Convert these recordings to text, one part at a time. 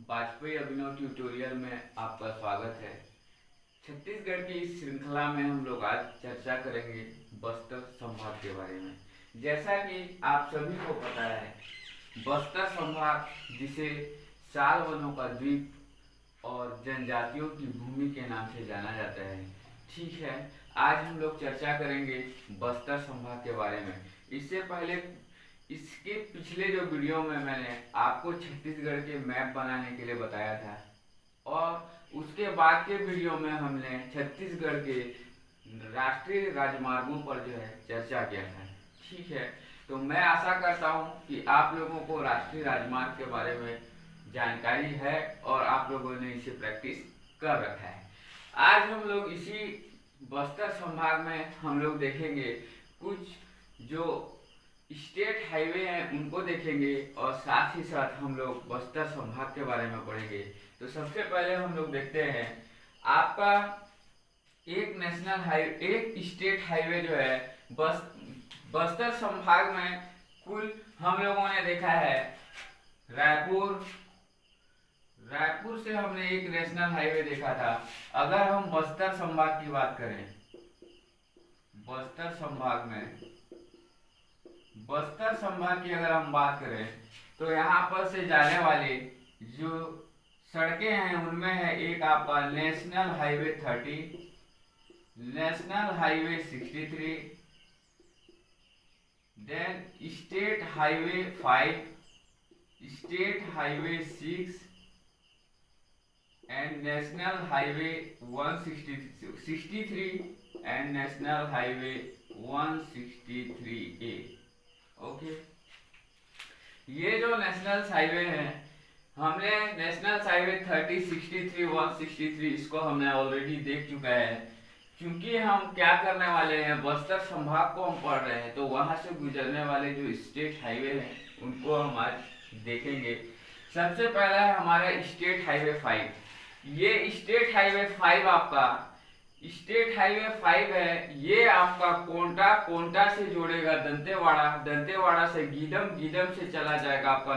वाजपेयी अभिनव tutorial में आपका स्वागत है। छत्तीसगढ़ की इस श्रृंखला में हम लोग आज चर्चा करेंगे बस्तर संभाग के बारे में। जैसा कि आप सभी को पता है, बस्तर संभाग जिसे साल वनों का द्वीप और जनजातियों की भूमि के नाम से जाना जाता है। ठीक है, आज हम लोग चर्चा करेंगे बस्तर संभाग के बारे में। इससे पहले इसके पिछले जो वीडियो में मैंने आपको छत्तीसगढ़ के मैप बनाने के लिए बताया था और उसके बाद के वीडियो में हमने छत्तीसगढ़ के राष्ट्रीय राजमार्गों पर जो है चर्चा किया था। ठीक है, तो मैं आशा करता हूं कि आप लोगों को राष्ट्रीय राजमार्ग के बारे में जानकारी है और आप लोगों ने इसे प्रैक्टिस कर रखा है। आज हम लोग इसी बस्तर संभाग में हम लोग देखेंगे कुछ जो स्टेट हाईवे हैं उनको देखेंगे और साथ ही साथ हम लोग बस्तर संभाग के बारे में पढ़ेंगे। तो सबसे पहले हम लोग देखते हैं आपका एक स्टेट हाईवे जो है बस्तर संभाग में कुल हम लोगों ने देखा है रायपुर से हमने एक नेशनल हाईवे देखा था। अगर हम बस्तर संभाग की बात करें, बस्तर संभाग की अगर हम बात करें तो यहाँ पर से जाने वाले जो सड़कें हैं उनमें है एक आपका national highway 30, national highway 63, then state highway 5, state highway 6 and national highway 163 and national highway 163A। Okay, ये जो नेशनल हाईवे है हमने नेशनल हाईवे 30, 63, 163 इसको हमने ऑलरेडी देख चुका है। क्योंकि हम क्या करने वाले हैं, बस्तर संभाग को हम पढ़ रहे हैं तो वहां से गुजरने वाले जो स्टेट हाईवे हैं उनको हम आज देखेंगे। सबसे पहला है हमारा स्टेट हाईवे 5। ये स्टेट हाईवे 5 आपका स्टेट हाईवे 5 है। ये आपका कोंटा से जोड़ेगा दंतेवाड़ा से गीदम से चला जाएगा आपका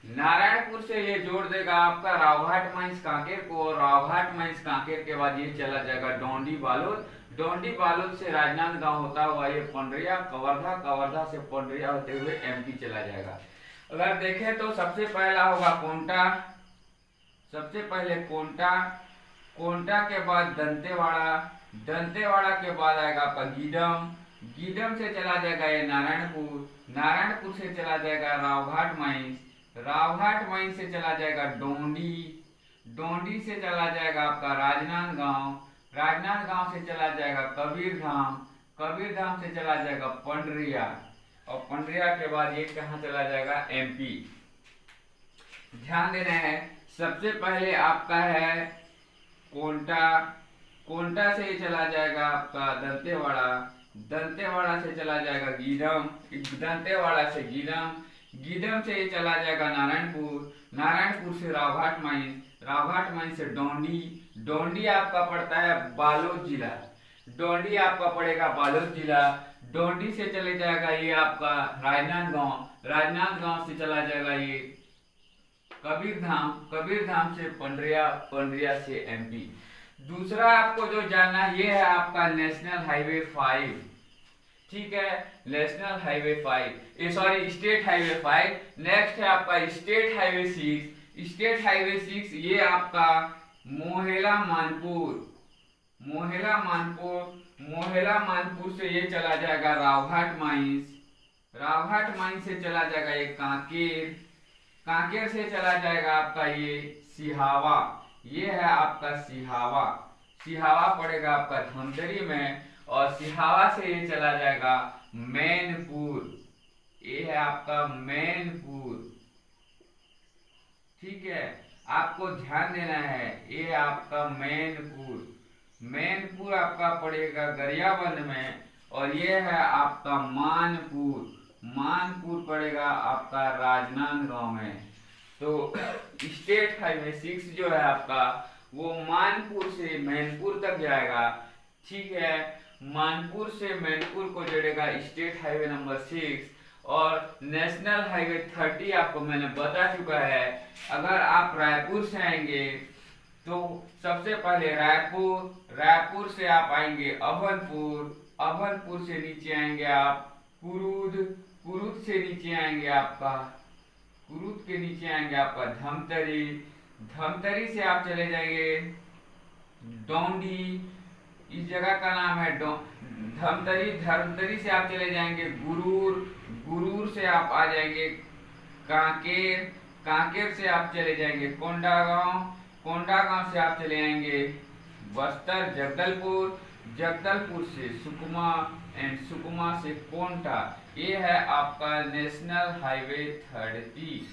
नारायणपुर से ये जोड़ देगा आपका रावघाट माइंस कांकेर को, और रावघाट माइंस कांकेर के बाद ये चला जाएगा डोंडी बालोद से राजनांदगांव होता हुआ ये पंडरिया, कवर्धा से पंडरिया होते हुए एमपी चला जाएगा। अगर देखें तो सबसे पहला होगा कोंटा के बाद दंतेवाड़ा के बाद आएगा आपका गीदम से चला जाएगा ये नारायणपुर से चला जाएगा रावघाट माइंस से चला जाएगा डोंडी से चला जाएगा आपका राजनांदगांव से चला जाएगा कबीरधाम से चला जाएगा पंडरिया, और पंडरिया के बाद ये कहाँ चला जाएगा एमपी। ध्यान देना है, सबसे पहले आपका है कोंटा से चला जाएगा आपका दंतेवाड़ा से चला जाएगा दंतेवाड़ा से गीदम से चला जाएगा नारायणपुर से रावघाट माइंस से डोंडी आपका पड़ता है बालोद जिला। डोंडी से चले जाएगा ये आपका राजनांदगांव से चला जाएगा ये कबीरधाम से पंडरिया से एमपी। दूसरा आपको जो जानना ये है आपका नेशनल हाईवे 5। ठीक है, national highway 5 state highway 5। Next है आपका स्टेट हाईवे 6। ये आपका मोहेला मानपुर से ये चला जाएगा रावघाट माइंस से चला जाएगा ये कांकेर से चला जाएगा आपका ये सिहावा। ये है आपका सिहावा पड़ेगा आपका धमतरी में, और सिहावा से ये चला जाएगा मैनपुर। ये है आपका मैनपुर। ठीक है, आपको ध्यान देना है, ये आपका मैनपुर आपका पड़ेगा गरियाबंद में, और ये है आपका मानपुर पड़ेगा आपका राजनांदगांव में। तो स्टेट हाईवे 6 जो है आपका वो मानपुर से मैनपुर तक जाएगा। ठीक है, मानपुर से मैनपुर को जोड़ेगा स्टेट हाईवे नंबर 6, और नेशनल हाईवे 30 आपको मैंने बता चुका है। अगर आप रायपुर से आएंगे तो सबसे पहले रायपुर से आप आएंगे अभनपुर से नीचे आएंगे आप कुरूद से नीचे आएंगे आपका कुरूद के नीचे आएंगे आपका धमतरी से आप चले जाएंगे डोंडी, इस जगह का नाम है धमतरी से आप चले जाएंगे गुरूर से आप आ जाएंगे कांकेर से आप चले जाएंगे कोंडागांव से आप चले आएंगे बस्तर, जगदलपुर से सुकमा एंड सुकमा से कोंटा। ये है आपका नेशनल हाईवे 30।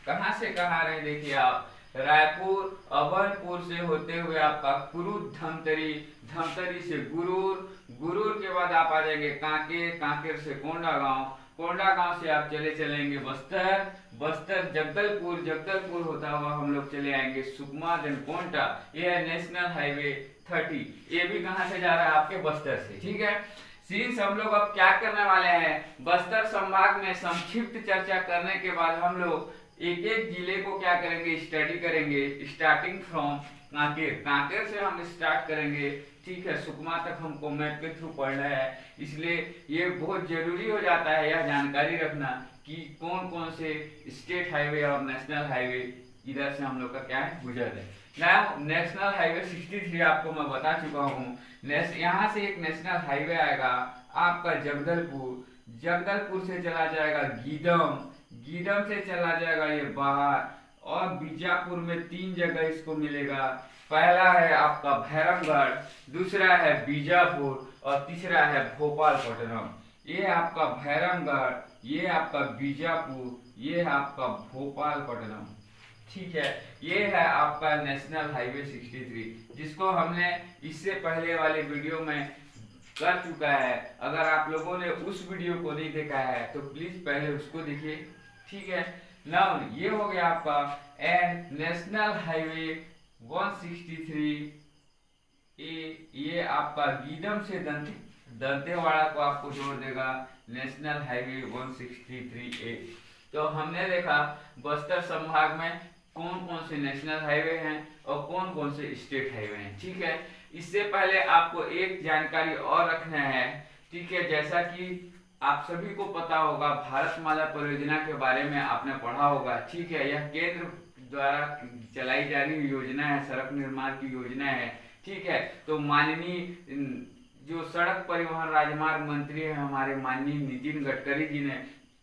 कहाँ से कहाँ रहे देखिए आप, रायपुर अभनपुर से होते हुए आपका कुरूद, धमतरी से गुरूर के बाद आप आ जाएंगे कांकेर से कोंडागांव से आप चलेंगे बस्तर जगदलपुर होता हुआ हम लोग चले आएंगे सुकमा देन कोंटा। ये है नेशनल हाईवे 30। ये भी कहाँ से जा रहा है आपके बस्तर से, ठीक है। सीन्स हम लोग अब क्या करने वाले हैं, बस्तर संभाग में संक्षिप्त चर्चा करने के बाद हम लोग एक एक जिले को क्या करेंगे, स्टडी करेंगे। स्टार्टिंग फ्रॉम कांकेर से हम स्टार्ट करेंगे, ठीक है। सुकमा तक हमको मैप के थ्रू पढ़ना है, इसलिए ये बहुत जरूरी हो जाता है यह जानकारी रखना कि कौन कौन से स्टेट हाईवे और नेशनल हाईवे इधर से हम लोग का क्या है गुजर है। नेशनल हाईवे 63 आपको मैं बता चुका हूँ। यहाँ से एक नेशनल हाईवे आएगा आपका जगदलपुर से चला जाएगा गीदम से चला जाएगा ये बाहर, और बीजापुर में 3 जगह इसको मिलेगा। पहला है आपका भैरमगढ़, दूसरा है बीजापुर और तीसरा है भोपालपट्टनम। ये आपका भैरमगढ़, ये आपका बीजापुर, ये आपका भोपालपट्टनम, ठीक है। ये है आपका नेशनल हाईवे 63 जिसको हमने इससे पहले वाले वीडियो में कर चुका है। अगर आप लोगों ने उस वीडियो को नहीं देखा है तो प्लीज पहले उसको देखिए, ठीक है। नाउ ये हो गया आपका एंड नेशनल हाईवे 163 ये आपका गीदम से दंतेवाड़ा को आपको जोड़ देगा नेशनल हाईवे 163A। तो हमने देखा बस्तर संभाग में कौन कौन से नेशनल हाईवे हैं और कौन कौन से स्टेट हाईवे हैं, ठीक है। इससे पहले आपको एक जानकारी और रखना है, ठीक है। जैसा कि आप सभी को पता होगा भारतमाला परियोजना के बारे में आपने पढ़ा होगा, ठीक है। यह केंद्र द्वारा चलाई जा रही योजना है, सड़क निर्माण की योजना है, ठीक है। तो माननीय जो सड़क परिवहन राजमार्ग मंत्री है हमारे माननीय नितिन गडकरी जी ने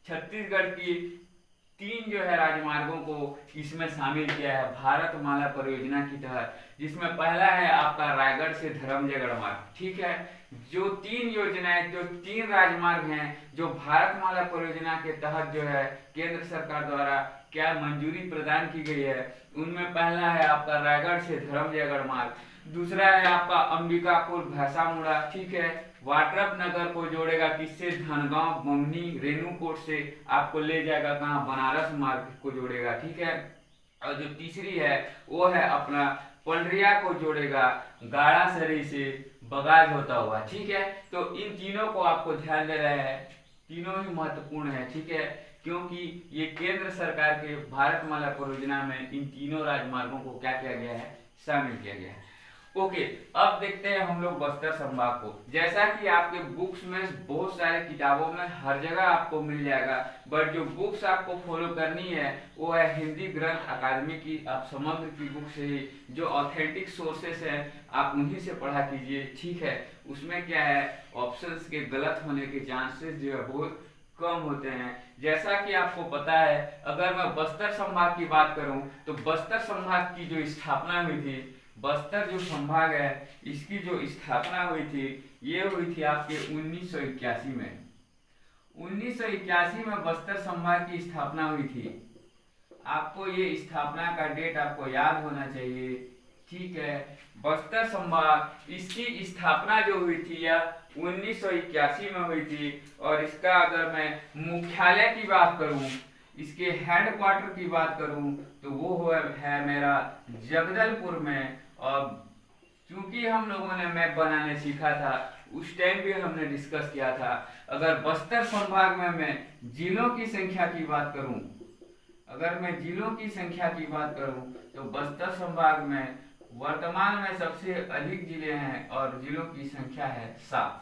छत्तीसगढ़ की 3 जो है राजमार्गों को इसमें शामिल किया है भारतमाला परियोजना की तहत, जिसमें पहला है आपका रायगढ़ से धर्मजयगढ़ मार्ग, ठीक है। जो 3 योजनाएं, जो 3 राजमार्ग हैं जो भारतमाला परियोजना के तहत जो है केंद्र सरकार द्वारा क्या मंजूरी प्रदान की गई है, उनमें पहला है आपका रायगढ़ से धर्मजयगढ़ मार्ग, दूसरा है आपका अंबिकापुर भैंसामुड़ा, ठीक है। वाड्रप नगर को जोड़ेगा किससे, धनगांव ममनी रेणुकूट से आपको ले जाएगा कहाँ, बनारस मार्ग को जोड़ेगा, ठीक है। और जो तीसरी है वो है अपना पंडरिया को जोड़ेगा गाड़ासरी से बगाज होता हुआ, ठीक है। तो इन तीनों को आपको ध्यान दे रहे हैं, तीनों ही महत्वपूर्ण है, ठीक है, क्योंकि ये केंद्र सरकार के भारतमाला परियोजना में इन तीनों राजमार्गों को क्या किया गया है, शामिल किया गया है। ओके, अब देखते हैं हम लोग बस्तर संभाग को। जैसा कि आपके बुक्स में बहुत सारे किताबों में हर जगह आपको मिल जाएगा, बट जो बुक्स आपको फॉलो करनी है वो है हिंदी ग्रंथ अकादमी की। आप समग्र की बुक से ही जो ऑथेंटिक सोर्सेस है आप उन्हीं से पढ़ा कीजिए, ठीक है। उसमें क्या है, ऑप्शंस के गलत होने के चांसेस जो है बहुत कम होते हैं। जैसा कि आपको पता है, अगर मैं बस्तर संभाग की बात करूं तो बस्तर संभाग की जो स्थापना हुई थी, बस्तर जो संभाग है इसकी जो स्थापना हुई थी ये हुई थी आपके 1981 में। 1981 में बस्तर संभाग की स्थापना हुई थी। आपको ये स्थापना का डेट आपको याद होना चाहिए, ठीक है। बस्तर संभाग इसकी स्थापना जो हुई थी यह 1981 में हुई थी। और इसका अगर मैं मुख्यालय की बात करूं, इसके हेडक्वार्टर की बात करूं तो वो है मेरा जगदलपुर में। और चूंकि हम लोगों ने मैप बनाने सीखा था उस टाइम भी हमने डिस्कस किया था। अगर बस्तर संभाग में मैं जिलों की संख्या की बात करूं, अगर मैं जिलों की संख्या की बात करूं तो बस्तर संभाग में वर्तमान में सबसे अधिक जिले हैं और जिलों की संख्या है 7।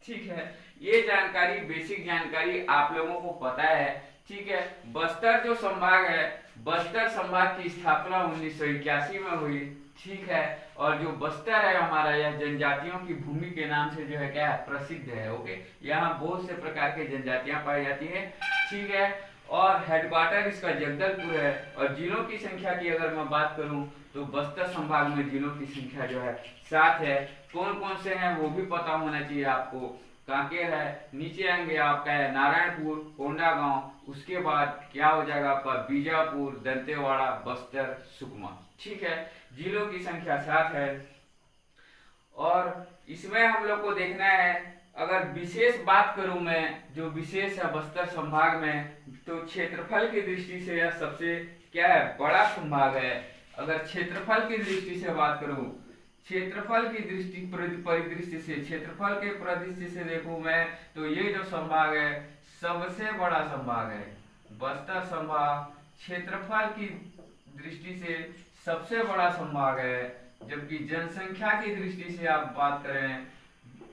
ठीक है, ये जानकारी, बेसिक जानकारी आप लोगों को पता है। ठीक है, बस्तर जो संभाग है, बस्तर संभाग की स्थापना 1981 में हुई। ठीक है, और जो बस्तर है हमारा, यह जनजातियों की भूमि के नाम से जो है क्या है, प्रसिद्ध है। ओके, यहाँ बहुत से प्रकार के जनजातियां पाई जाती है। ठीक है, और हेडक्वार्टर इसका जगदलपुर है। और जिलों की संख्या की अगर मैं बात करूं तो बस्तर संभाग में जिलों की संख्या जो है 7 है। कौन कौन से हैं वो भी पता होना चाहिए आपको। कांकेर है, नीचे आएंगे आपका है नारायणपुर, कोंडागांव, उसके बाद क्या हो जाएगा आपका बीजापुर, दंतेवाड़ा, बस्तर, सुकमा। ठीक है, जिलों की संख्या 7 है। और इसमें हम लोग को देखना है, अगर विशेष बात करूं मैं, जो विशेष है बस्तर संभाग में, तो क्षेत्रफल की दृष्टि से यह सबसे क्या है, बड़ा संभाग है। अगर क्षेत्रफल की दृष्टि से बात करूं, क्षेत्रफल की दृष्टि परिदृष्टि से, क्षेत्रफल के परिदृष्टि से देखूं मैं, तो ये जो संभाग है सबसे बड़ा संभाग है। बस्तर संभाग क्षेत्रफल की दृष्टि से सबसे बड़ा संभाग है। जबकि जनसंख्या की दृष्टि से आप बात करें,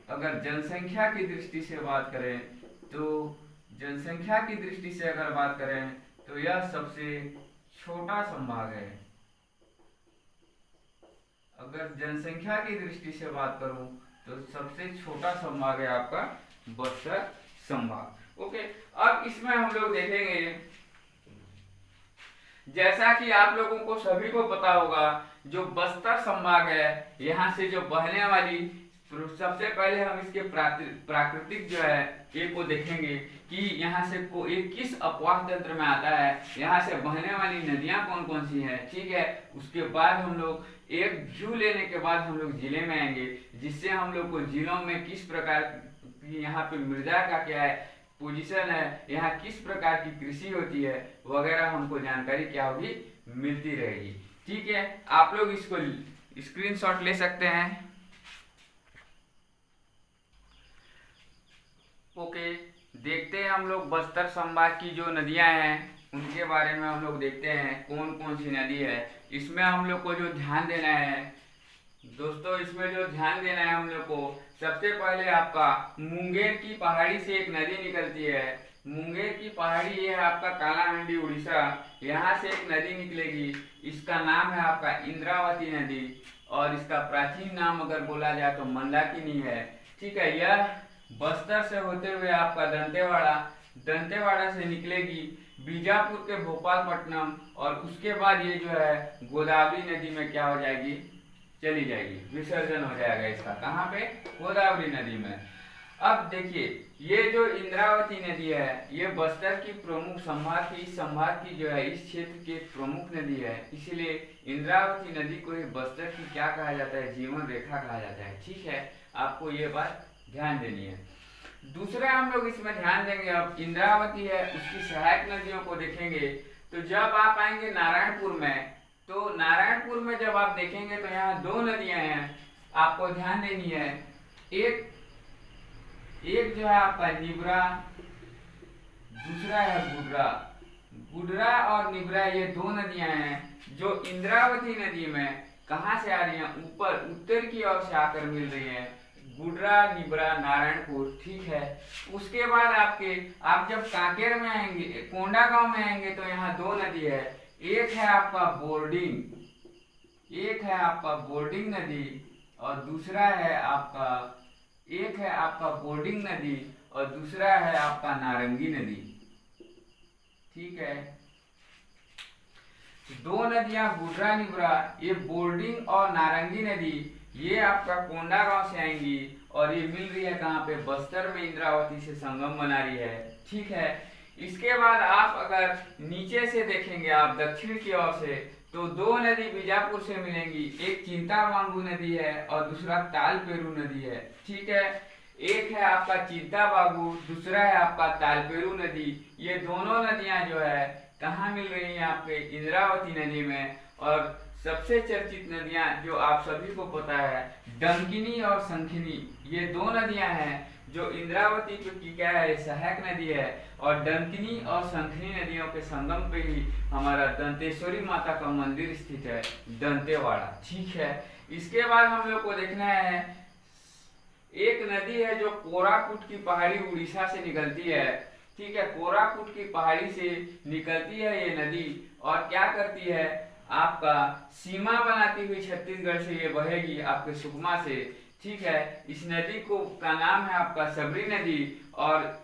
अगर जनसंख्या की दृष्टि से बात करें, तो जनसंख्या की दृष्टि से अगर बात करें तो यह सबसे छोटा संभाग है। अगर जनसंख्या की दृष्टि से बात करूं तो सबसे छोटा संभाग है आपका बस्तर संभाग। ओके, अब इसमें हम लोग देखेंगे, जैसा कि आप लोगों को सभी को पता होगा, जो बस्तर संभाग है, यहाँ से जो बहने वाली, सबसे पहले हम इसके प्राकृतिक जो है एक को देखेंगे कि यहाँ से एक किस अपवाह तंत्र में आता है, यहाँ से बहने वाली नदियां कौन कौन सी हैं। ठीक है, उसके बाद हम लोग एक व्यू लेने के बाद हम लोग जिले में आएंगे, जिससे हम लोग को जिलों में किस प्रकार की यहाँ पे मृदा का क्या है पोजीशन है, यहाँ किस प्रकार की कृषि होती है वगैरह हमको जानकारी क्या होगी, मिलती रहेगी। ठीक है, आप लोग इसको स्क्रीनशॉट ले सकते हैं। ओके, देखते हैं हम लोग बस्तर संभाग की जो नदियां हैं उनके बारे में हम लोग देखते हैं कौन कौन सी नदी है। इसमें हम लोग को जो ध्यान देना है दोस्तों, इसमें जो ध्यान देना है हम लोग को, सबसे पहले आपका मुंगेर की पहाड़ी से एक नदी निकलती है। मुंगेर की पहाड़ी, ये है आपका कालाहांडी उड़ीसा, यहाँ से एक नदी निकलेगी। इसका नाम है आपका इंद्रावती नदी, और इसका प्राचीन नाम अगर बोला जाए तो मंदाकिनी है। ठीक है, यह बस्तर से होते हुए आपका दंतेवाड़ा से निकलेगी बीजापुर के भोपालपट्टनम, और उसके बाद ये जो है गोदावरी नदी में क्या हो जाएगी, चली जाएगी, विसर्जन हो जाएगा इसका। कहाँ पे, गोदावरी नदी में। अब देखिए, ये जो इंद्रावती नदी है, ये बस्तर की प्रमुख संभाग की जो है, इस क्षेत्र की प्रमुख नदी है। इसीलिए इंद्रावती नदी को बस्तर की क्या कहा जाता है, जीवन रेखा कहा जाता है। ठीक है, आपको ये बात ध्यान देनी है। दूसरा हम लोग इसमें ध्यान देंगे, अब इंद्रावती है उसकी सहायक नदियों को देखेंगे। तो जब आप आएंगे नारायणपुर में, तो नारायणपुर में जब आप देखेंगे तो यहाँ 2 नदियां हैं, आपको ध्यान देनी है। एक जो है आपका निब्रा, दूसरा है गुडरा। गुडरा और निब्रा ये 2 नदियां हैं जो इंद्रावती नदी में कहाँ से आ रही हैं, ऊपर उत्तर की ओर से आकर मिल रही हैं। गुडरा, निब्रा, नारायणपुर। ठीक है, उसके बाद आप जब कांकेर में आएंगे, कोंडागांव में आएंगे, तो यहाँ 2 नदी है। एक है आपका बोर्डिंग नदी, और दूसरा है आपका बोर्डिंग नदी, और दूसरा है आपका नारंगी नदी। ठीक है, 2 नदियां गुडरा निब्रा, ये बोर्डिंग और नारंगी नदी, ये आपका कोंडागांव से आएंगी, और ये मिल रही है कहाँ पे, बस्तर में इंद्रावती से संगम बना रही है। ठीक है, इसके बाद आप अगर नीचे से देखेंगे, आप दक्षिण की ओर से, तो 2 नदी बीजापुर से मिलेंगी। एक चिंताबांगू नदी है और दूसरा तालपेरू नदी है। ठीक है, एक है आपका चिंताबांगू, दूसरा है आपका तालपेरू नदी। ये दोनों नदियां जो है कहाँ मिल रही हैं, आपके इंद्रावती नदी में। और सबसे चर्चित नदियां जो आप सभी को पता है, डंकिनी और शंखिनी, ये दो नदियां हैं जो इंद्रावती की क्या है, सहायक नदी है। और डंकिनी और शंखिनी नदियों के संगम पे ही हमारा दंतेश्वरी माता का मंदिर स्थित है, दंतेवाड़ा। ठीक है, इसके बाद हम लोग को देखना है एक नदी है जो कोरापुट की पहाड़ी उड़ीसा से निकलती है। ठीक है, कोरापुट की पहाड़ी से निकलती है ये नदी और क्या करती है, आपका सीमा बनाती हुई छत्तीसगढ़ से ये बहेगी आपके सुकमा से। ठीक है, इस नदी को का नाम है आपका सबरी नदी और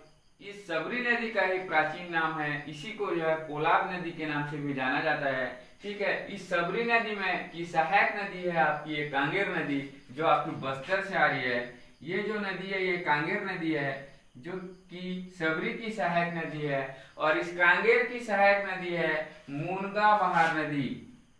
इस सबरी नदी का ही प्राचीन नाम है, इसी को जो है कोलाब नदी के नाम से भी जाना जाता है। ठीक है, इस सबरी नदी में की सहायक नदी है आपकी ये कांगेर नदी जो आपकी बस्तर से आ रही है। ये जो नदी है ये कांगेर नदी है जो कि सबरी की सहायक नदी है और इस कांगेर की सहायक नदी है मुनगा बहार नदी।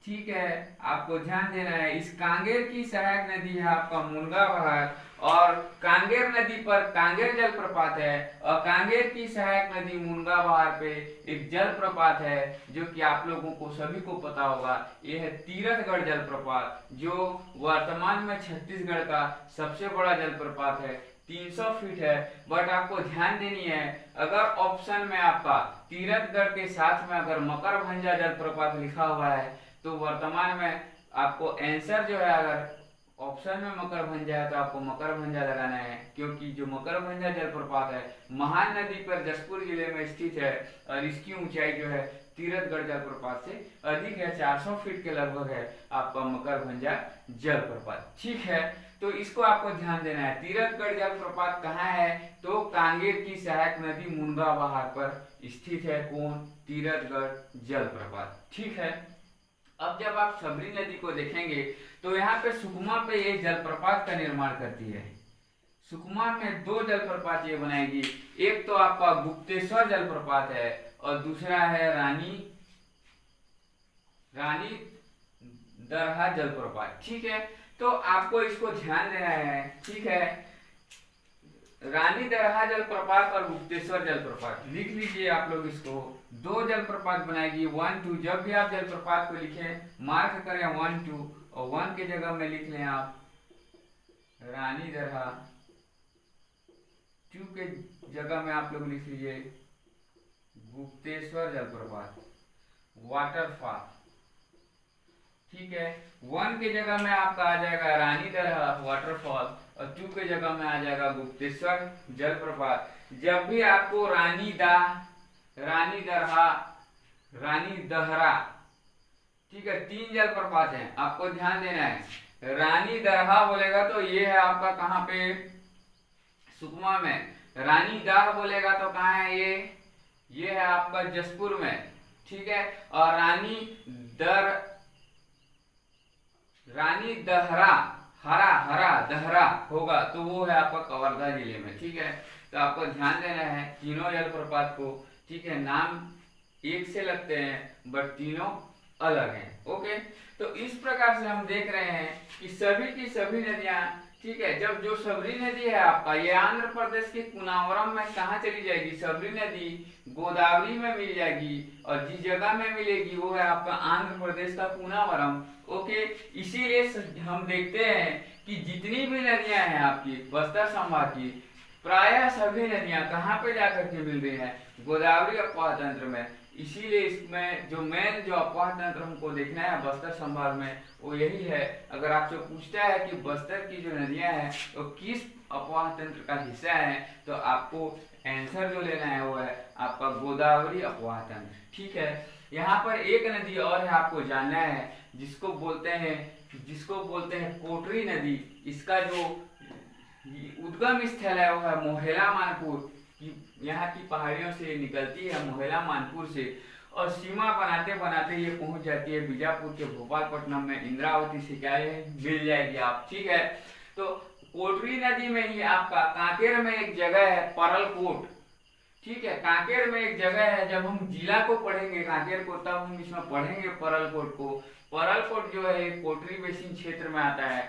ठीक है, आपको ध्यान देना है, इस कांगेर की सहायक नदी है आपका मुनगा बहार और कांगेर नदी पर कांगेर जलप्रपात है और कांगेर की सहायक नदी मुनगा बहार पे एक जलप्रपात है जो कि आप लोगों को सभी को पता होगा, यह है तीरथगढ़ जलप्रपात जो वर्तमान में छत्तीसगढ़ का सबसे बड़ा जलप्रपात है, 300 फीट है। बट आपको ध्यान देनी है, अगर ऑप्शन में आपका तीरथगढ़ के साथ में अगर मकरभंजा जलप्रपात लिखा हुआ है तो वर्तमान में आपको आंसर जो है, अगर ऑप्शन में मकरभंजा है तो आपको मकरभंजा लगाना है, क्योंकि जो मकरभंजा जलप्रपात है महान नदी पर जसपुर जिले में स्थित है और इसकी ऊंचाई जो है तीरथगढ़ जलप्रपात से अधिक है, 400 फीट के लगभग है आपका मकरभंजा जलप्रपात। ठीक है, तो इसको आपको ध्यान देना है। तीरथगढ़ जलप्रपात कहाँ है, तो कांगेर की सहायक नदी मुनगा बहार पर स्थित है। कौन, तीरथगढ़ जलप्रपात। ठीक है, अब जब आप सबरी नदी को देखेंगे तो यहाँ पे सुकमा पे ये जलप्रपात का निर्माण करती है। सुकमा में दो जलप्रपात ये बनाएगी, एक तो आपका गुप्तेश्वर जलप्रपात है और दूसरा है रानी दरहा जलप्रपात। ठीक है, तो आपको इसको ध्यान देना है। ठीक है, रानी दरहा जलप्रपात और गुप्तेश्वर जलप्रपात लिख लीजिए आप लोग, इसको दो जलप्रपात बनाएगी 1 2। जब भी आप जलप्रपात को लिखें मार्क करें 1 2 और 1 के जगह में लिख लें आप रानी दरहा, 2 के जगह में आप लोग लिख लीजिए गुप्तेश्वर जलप्रपात वाटरफॉल। ठीक है, 1 के जगह में आपका आ जाएगा रानी दरहा वाटरफॉल और 2 के जगह में आ जाएगा गुप्तेश्वर जलप्रपात। जब भी आपको रानी दरहा, रानी दहरा, ठीक है, 3 जलप्रपात हैं, आपको ध्यान देना है। रानी दरहा बोलेगा तो ये है आपका कहाँ पे, सुकमा में। रानी दाह बोलेगा तो कहाँ है ये है आपका जसपुर में। ठीक है, और रानी दहरा, हरा दहरा होगा तो वो है आपका कवर्धा जिले में। ठीक है, तो आपको ध्यान देना है तीनों जलप्रपात को। ठीक है, नाम एक से लगते हैं बट तीनों अलग हैं। ओके, तो इस प्रकार से हम देख रहे हैं कि सभी की सभी नदियां, ठीक है, जब जो सबरी नदी है आपका ये आंध्र प्रदेश के कुनावरम में कहाँ चली जाएगी, सबरी नदी गोदावरी में मिल जाएगी और जिस जगह में मिलेगी वो है आपका आंध्र प्रदेश का कुनावरम। ओके, इसीलिए हम देखते हैं कि जितनी भी नदियां हैं आपकी बस्तर संभाग की, प्रायः सभी नदियां कहाँ पे जाकर के मिल रही हैं, गोदावरी अफवाह तंत्र में। इसीलिए इसमें जो मेन जो अफवाह तंत्र हमको देखना है बस्तर संभाग में वो यही है। अगर आपसे पूछता है कि बस्तर की जो नदियां हैं तो किस अफवाह तंत्र का हिस्सा है, तो आपको आंसर जो लेना है वो है आपका गोदावरी अफवाह तंत्र। ठीक है, यहाँ पर एक नदी और है आपको जानना है जिसको बोलते हैं कोटरी नदी। इसका जो उद्गम स्थल है वो है मोहेला मानपुर, यहाँ की पहाड़ियों से निकलती है मोहेला मानपुर से और सीमा बनाते बनाते ये पहुंच जाती है बीजापुर के भोपालपट्टनम में, इंद्रावती से क्या मिल जाएगी आप। ठीक है, तो कोटरी नदी में ही आपका कांकेर में एक जगह है परलकोट। ठीक है, कांकेर में एक जगह है, जब हम जिला को पढ़ेंगे कांकेर को तब हम इसमें पढ़ेंगे परलकोट को। परलकोट जो है कोटरी बेसिन क्षेत्र में आता है।